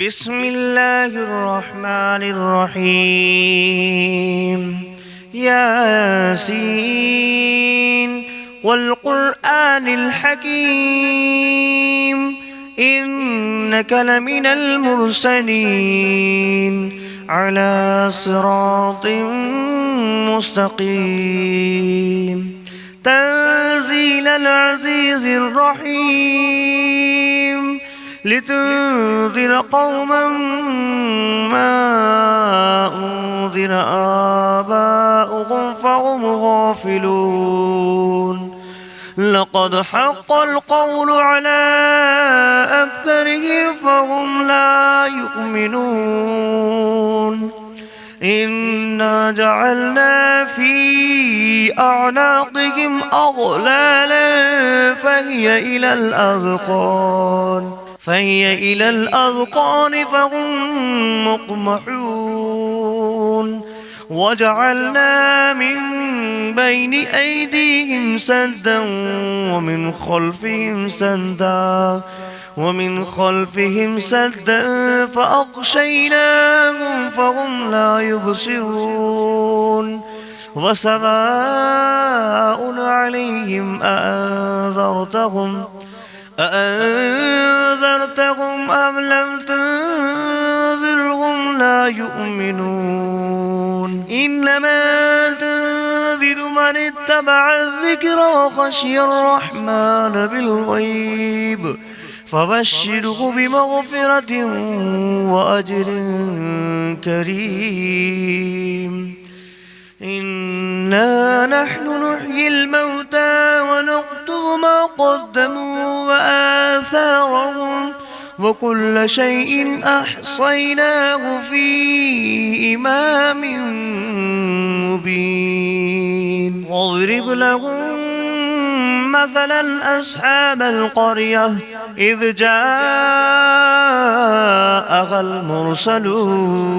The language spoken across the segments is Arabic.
بسم الله الرحمن الرحيم ياسين والقرآن الحكيم إنك لمن المرسلين على صراط مستقيم تنزيل العزيز الرحيم لتنذر قوما ما أنذر آباؤهم فهم غافلون لقد حق القول على أكثرهم فهم لا يؤمنون إنا جعلنا في أعناقهم أغلالا فهي إلى الأذقان فهم مقمحون وجعلنا من بين أيديهم سدا ومن خلفهم سدا فأغشيناهم فهم لا يبصرون وسواء عليهم أأنذرتهم أم لم تنذرهم لا يؤمنون إنما تنذر من اتبع الذكر وخشي الرحمن بالغيب فبشره بمغفرة وأجر كريم إنا نحن نحيي الموتى ونكتب ما قدموا وآثارهم وكل شيء أحصيناه في إمام مبين واضرب لهم مثلا أصحاب القرية إذ جاءها المرسلون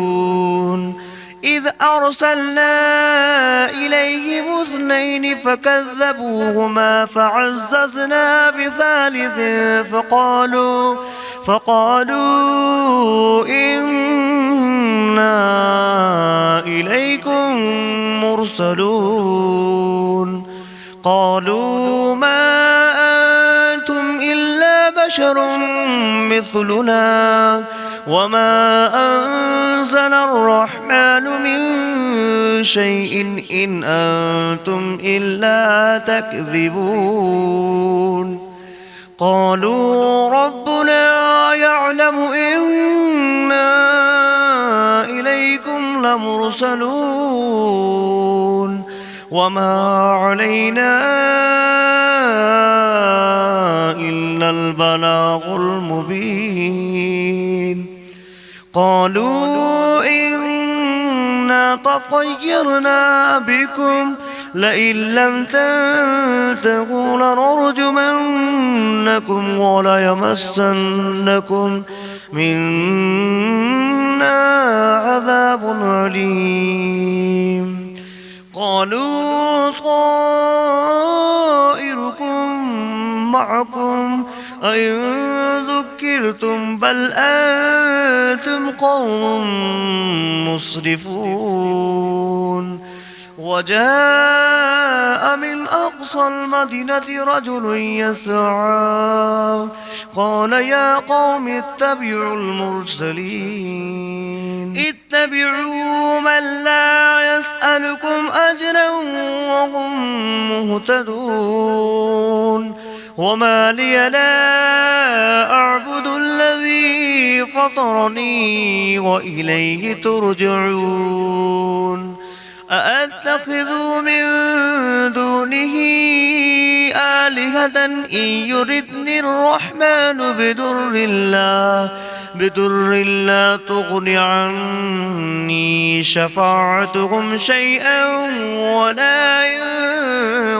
إذ أرسلنا إليهم 2 فكذبوهما فعززنا بثالث فقالوا إنا إليكم مرسلون قالوا ما أنتم إلا بشر مثلنا وما أنزل الرحمن من شيء إن أنتم إلا تكذبون قالوا ربنا يعلم إنا إليكم لمرسلون وما علينا إلا البلاغ المبين قالوا إنا تطيرنا بكم لئن لم تنتهوا لنرجمنكم وليمسنكم منا عذاب أليم قالوا طائركم معكم أئن ذكرتم بل أنتم قوم مسرفون وجاء من أقصى المدينة رجل يسعى قال يا قوم اتبعوا المرسلين اتبعوا من لا يسألكم أجرا وهم مهتدون وما لي لا أعبد الذي فطرني وإليه ترجعون أأتخذ من دونه آلهة إن يردني الرحمن بدر لا تغن عني شفاعتهم شيئا ولا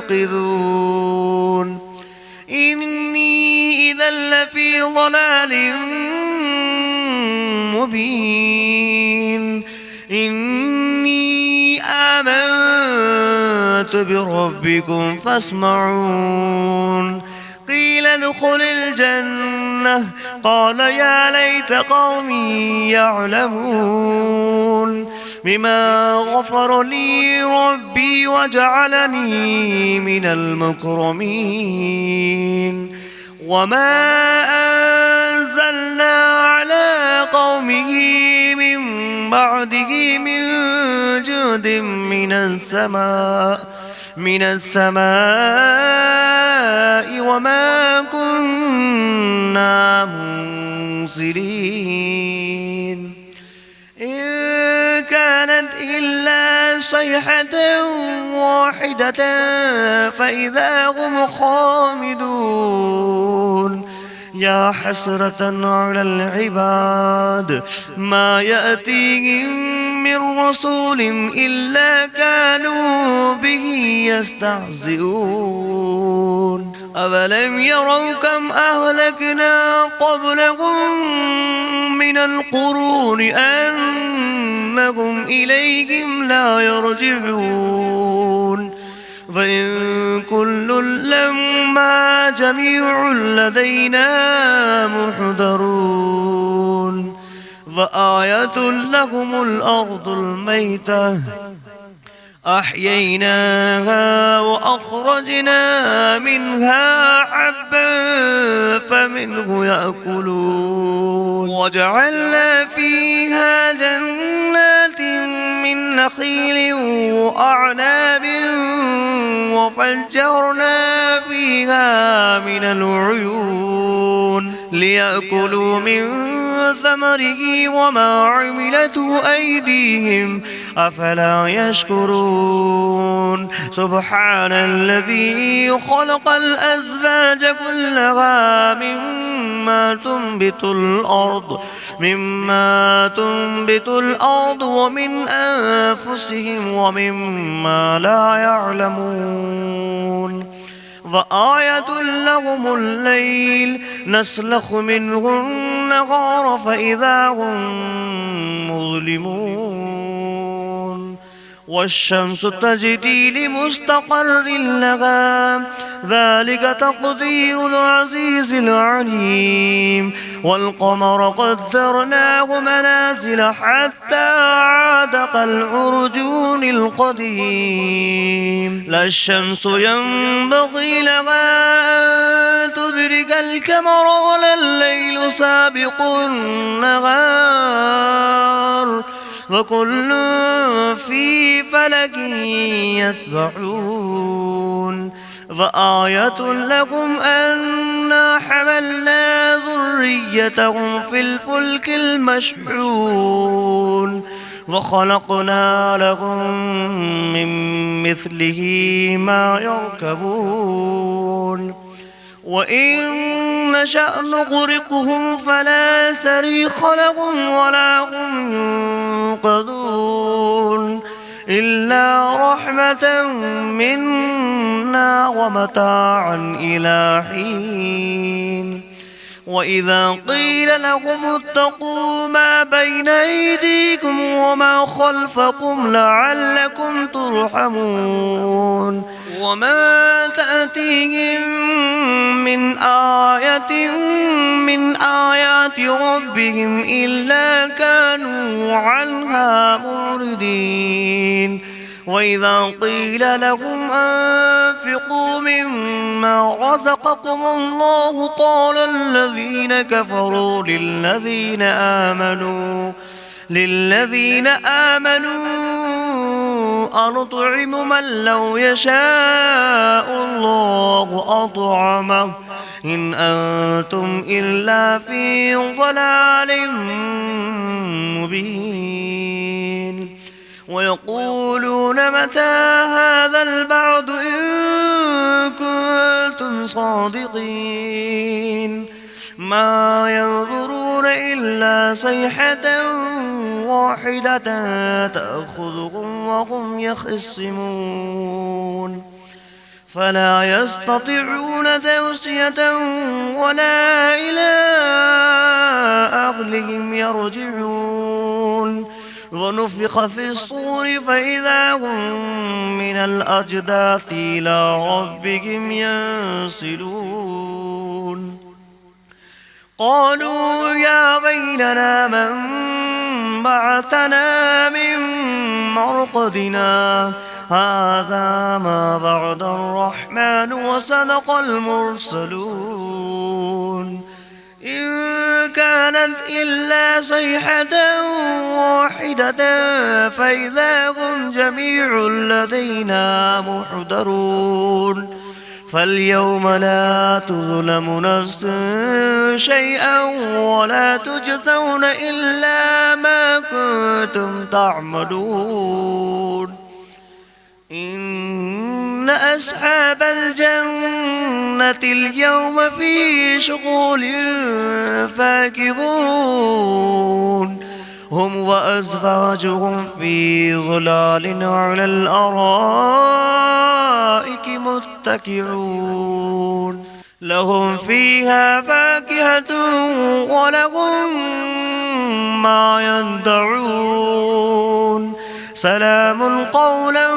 ينقذون إني إذا لفي ضلال مبين إني آمنت بربكم فاسمعون قيل ادخل الجنة الجنة قال يا ليت قومي يعلمون بما غفر لي ربي وجعلني من المكرمين وما أنزلنا على قومه من بعده من جود من السماء وما كنا منزلين إن كانت إلا صيحة واحدة فإذا هم خامدون يا حسرة على العباد ما يأتيهم من رسول إلا كانوا به يستهزئون أولم يروا كم أهلكنا قبلهم من القرون أنهم إليهم لا يرجعون فإن كل لما جميع لدينا محضرون فآية لهم الأرض الميتة أحييناها وأخرجنا منها حبا فمنه يأكلون وجعلنا فيها جنات من نخيل وأعناب وفجرنا فيها من العيون ليأكلوا من ثمره وما عملته أيديهم أفلا يشكرون سبحان الذي خلق الأزواج كلها مما تنبت الأرض ومن أنفسهم ومما لا يعلمون وآية لهم الليل نسلخ منه النهار فإذا هم مظلمون والشمس تجري لمستقر لها ذلك تقدير العزيز العليم والقمر قدرناه منازل حتى عاد كالعرجون القديم لا الشمس ينبغي لها أن تدرك القمر ولا الليل سابق النهار وكل في فلك يسبحون وآية لكم أنا حملنا ذريتهم في الفلك المشحون وخلقنا لهم من مثله ما يركبون وإن نشأ نغرقهم فلا صريخ لهم ولا هم ينقذون إلا رحمة منا ومتاعا إلى حين وإذا قيل لهم اتقوا ما بين أيديكم وما خلفكم لعلكم ترحمون وما تأتيهم من آية من آيات ربهم إلا كانوا عنها معرضين وإذا قيل لهم أنفقوا مما رزقكم الله قال الذين كفروا للذين آمنوا أنطعم من لو يشاء الله أطعمه إن أنتم إلا في ضلال مبين ويقولون متى هذا البعد إن كنتم صادقين ما ينظرون إلا صيحة واحدة تأخذهم وهم يخصمون فلا يستطيعون توصية ولا إلى أهلهم يرجعون ونفخ في الصور فإذا هم من الأجداث إلى ربهم ينسلون قالوا يا ويلنا من بعثنا من مرقدنا هذا ما بعد الرحمن وصدق المرسلون إن كانت إلا صيحة واحدة فإذا هم جميع لدينا محضرون فاليوم لا تظلم نفس شيئا ولا تجزون إلا ما كنتم تعملون إن أصحاب الجنة اليوم في شغل فاكهون هم وأزواجهم في ظلال على الأرائك متكئون لهم فيها فاكهة ولهم ما يدعون سلام قولا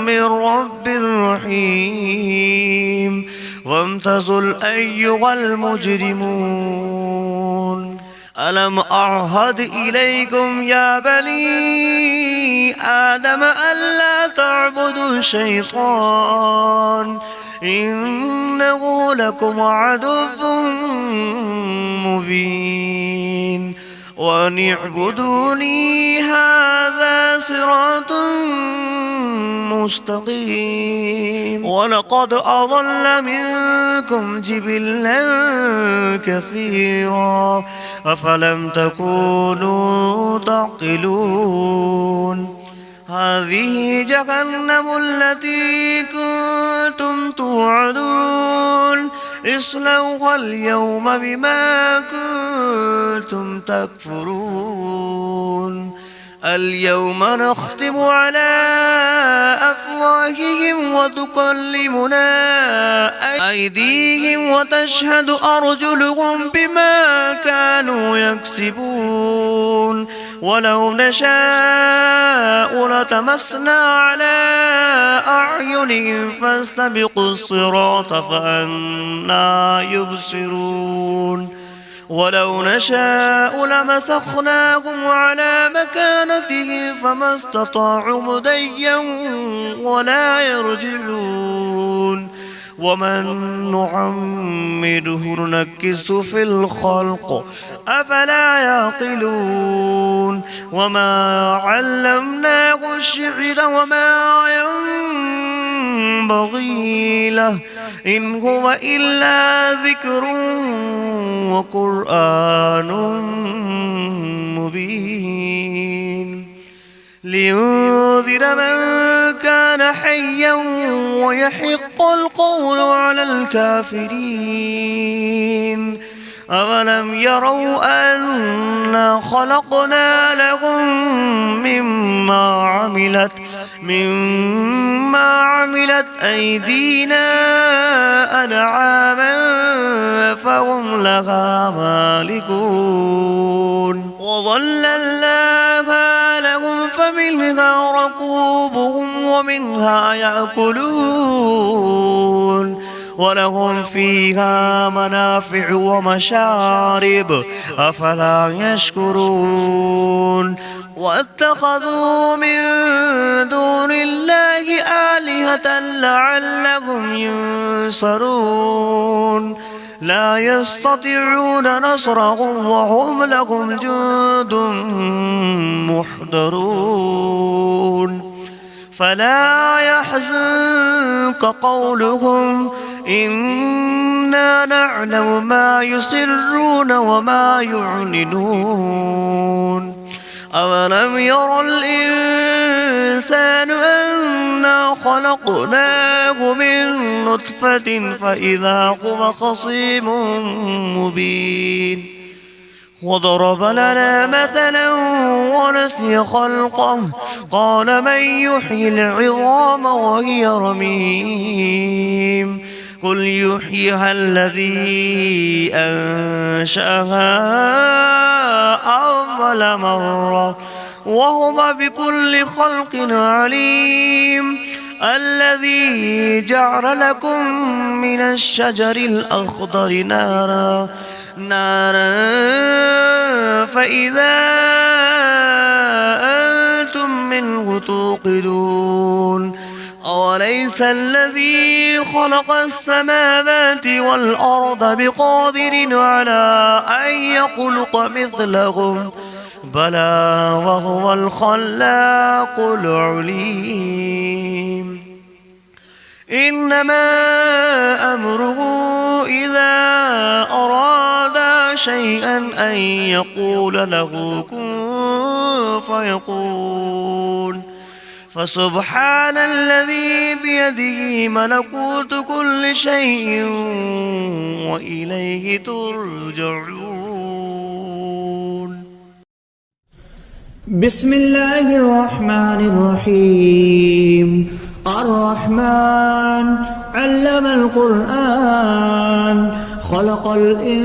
من رب رحيم وامتازوا أيها المجرمون ألم أعهد إليكم يا بني آدم ألا تعبدوا الشيطان إنه لكم عدو مبين وأن اعبدوني هذا صراط مستقيم ولقد أضل منكم جبلا كثيرا أفلم تكونوا تعقلون هذه جهنم التي كنتم توعدون اصلوها اليوم بما كنتم تكفرون اليوم نختم على أفواههم وتكلمنا أيديهم وتشهد أرجلهم بما كانوا يكسبون ولو نشاء لتمسنا على أعينهم فاستبقوا الصراط فأنى يبصرون ولو نشاء لمسخناهم على مكانتهم فما استطاعوا مضيا ولا يرجعون ومن نعمره ننكسه في الخلق أفلا يعقلون وما علمناه الشعر وما ينبغي له إن هو إلا ذكر وقرآن مبين لينذر من كان حيا ويحق القول على الكافرين أولم يروا أنا خلقنا لهم مما عملت أيدينا أنعاما فهم لها مالكون وظللناها لهم فمنها ركوبهم ومنها يأكلون ولهم فيها منافع ومشارب أفلا يشكرون واتخذوا من دون الله آلهة لعلهم ينصرون لا يستطيعون نصرهم وهم لهم جند محضرون فلا يحزنك قولهم إنا نعلم ما يسرون وما يعلنون أولم ير الإنسان أنا خلقناه من نطفة فإذا هو خصيم مبين وضرب لنا مثلا ونسي خلقه قال من يحيي العظام وهي رميم قل يحييها الذي أنشأها أول مرة وهو بكل خلق عليم الذي جعل لكم من الشجر الأخضر نارا فإذا أنتم منه توقدون أوليس الذي خلق السماوات والأرض بقادر على أن يخلق مثلهم بلى وهو الخلاق العليم إنما أمره إذا أراد شيئا أن يقول له كن فيكون فسبحان الذي بيده ملكوت كل شيء وإليه ترجعون. بسم الله الرحمن الرحيم. الرحمن علم القرآن خلق الإنسان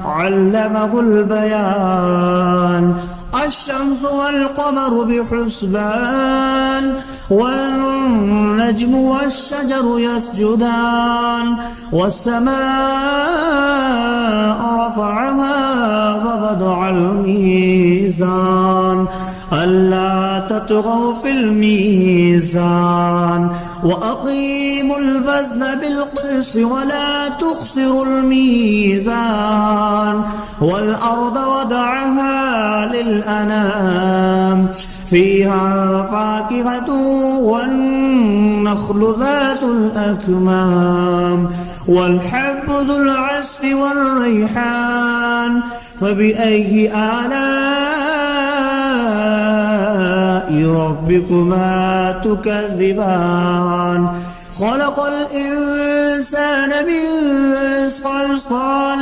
علمه البيان الشمس والقمر بحسبان والنجم والشجر يسجدان والسماء رفعها ووضع الميزان ألا تطغوا في الميزان وأقيموا الوزن بالقسط ولا تخسروا الميزان والأرض وضعها للأنام فيها فاكهة والنخل ذات الأكمام والحب ذو العصف والريحان فبأي آلاء ربكما تكذبان خلق الإنسان من صلصال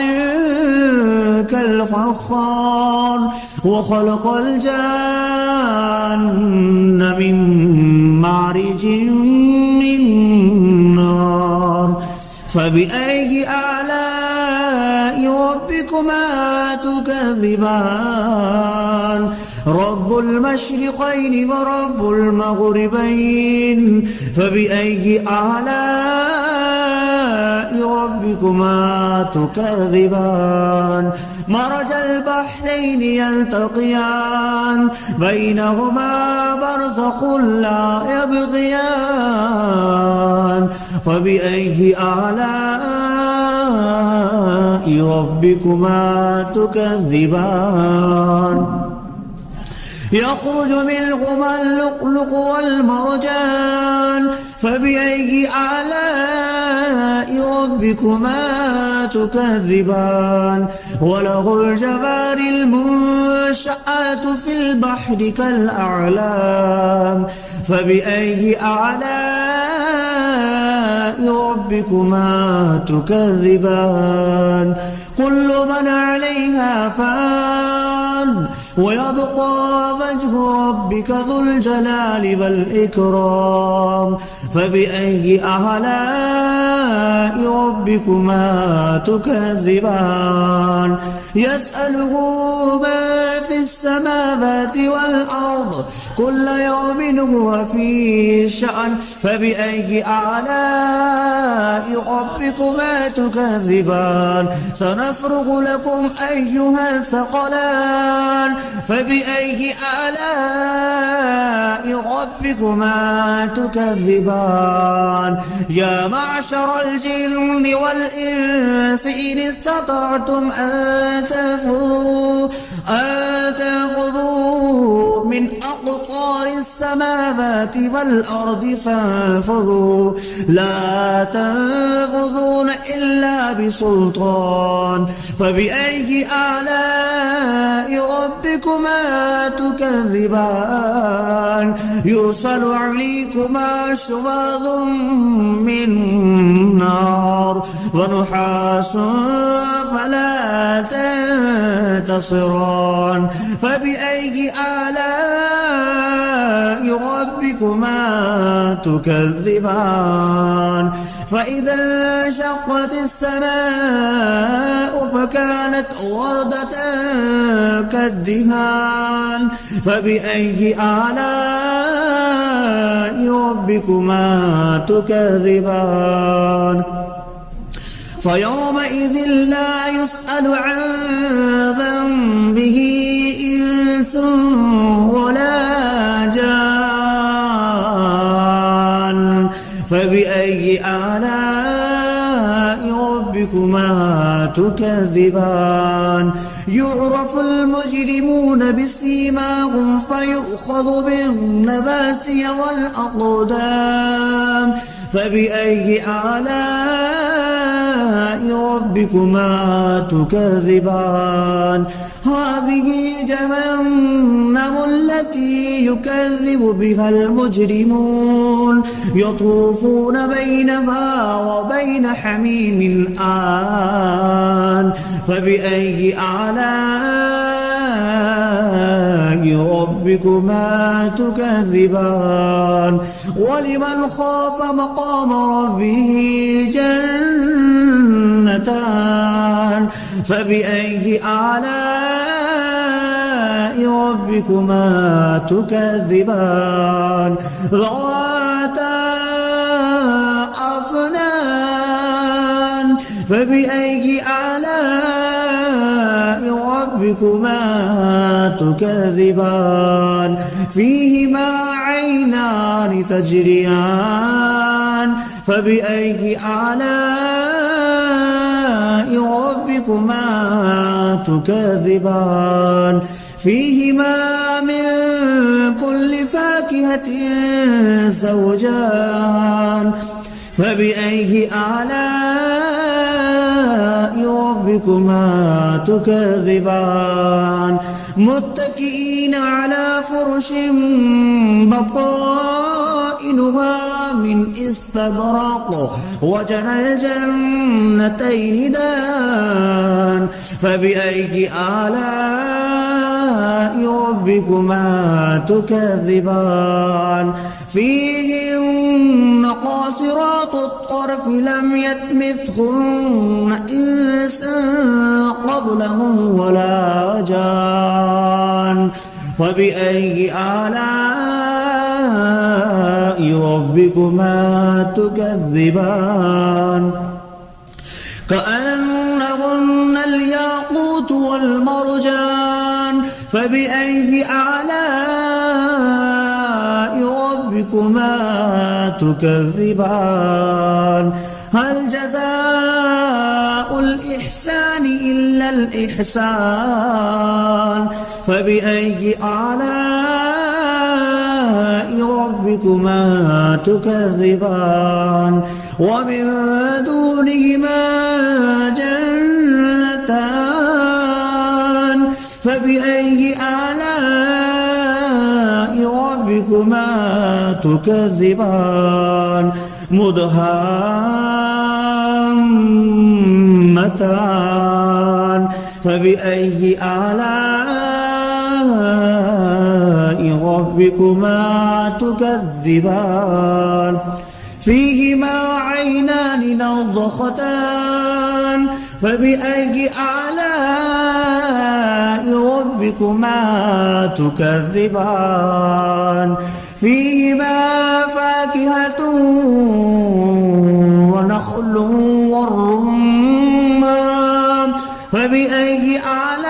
كالفخار وخلق الجان من مارج من نار فبأي آلاء ربكما تكذبان رب المشرقين ورب المغربين فبأي آلاء ربكما تكذبان مرج البحرين يلتقيان بينهما برزخ لا يبغيان فبأي آلاء ربكما تكذبان يخرج منهما اللؤلؤ والمرجان فبأي آلاء ربكما تكذبان وله الجوار المنشآت في البحر كالأعلام فبأي آلاء ربكما تكذبان كل من عليها فان ويبقى وجه ربك ذو الجلال والإكرام فبأي آلاء ربكما تكذبان يسأله ما في السماوات والأرض كل يوم هو في شأن فبأي آلاء ربكما تكذبان سنفرغ لكم أيها الثقلان فبأي آلاء ربكما تكذبان يا معشر الجن والإنس إن استطعتم أن تنفذوا من أقطار السماوات والأرض فانفذوا لا تنفذون إلا بسلطان فبأي آلاء ربكما تكذبان يرسل عليكما شواظ من نار ونحاس فلا تنتصران فبأي آلاء ربكما تكذبان فإذا انشقت السماء فكانت وردة كالدهان فبأي آلاء ربكما تكذبان فيومئذ لا يسأل عن ذنبه إنس ولا جان فبأي آلاء ربكما تكذبان يعرف المجرمون بسيماهم فيؤخذ بالنواسي والأقدام فبأي آلاء ربكما تكذبان هذه جهنم التي يكذب بها المجرمون يطوفون بينها وبين حميم آن فبأي آلاء ربكما تكذبان ولمن خاف مقام ربه جنتان فبأي آلاء ربكما تكذبان ذواتا أفنان فبأي آلاء ربكما تكذبان فيهما عينان تجريان فبأي آلاء ربكما تكذبان فيهما من كل فاكهة زوجان فبأي آلاء ربكما تكذبان متكئين على فرش بطائنها من استبرق وجنى الجنتين دان فبأي آلاء ربكما تكذبان فيهن قاصرات الطرف لم يطمثهن إنس قبلهم ولا جان فبأي آلاء ربكما تكذبان كأنهن الياقوت والمرجان فبأي آلاء ربكما تكذبان هل جزاء الإحسان إلا الإحسان فبأي آلاء ربكما تكذبان ومن دونهما جنتان فبأي آلاء ربكما تكذبان مدهامتان فبأي آلاء ربكما تكذبان فيهما عينان نضختان فبأي آلاء ربكما تكذبان فيهما فاكهة ونخل والرمان فبأي آلاء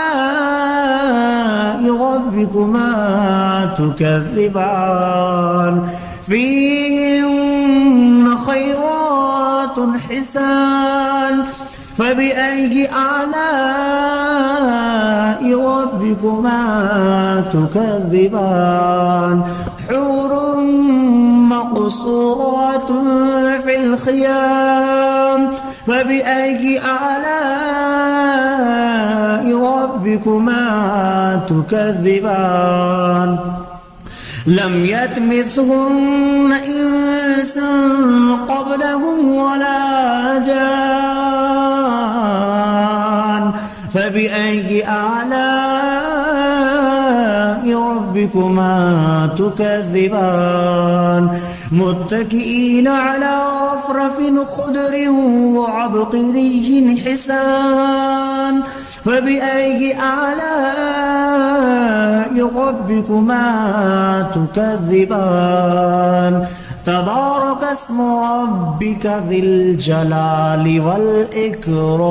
ربكما تكذبان فيهن خيرات حسان فبأي آلاء ربكما تكذبان حور مقصورات في الخيام فبأي آلاء ربكما تكذبان لم يطمثهن إنس قبلهم ولا جان فبأي آلاء ربكما تكذبان متكئين على رفرف خضر وعبقري حسان فبأي آلاء ربكما تكذبان تبارك اسم ربك ذي الجلال والإكرام.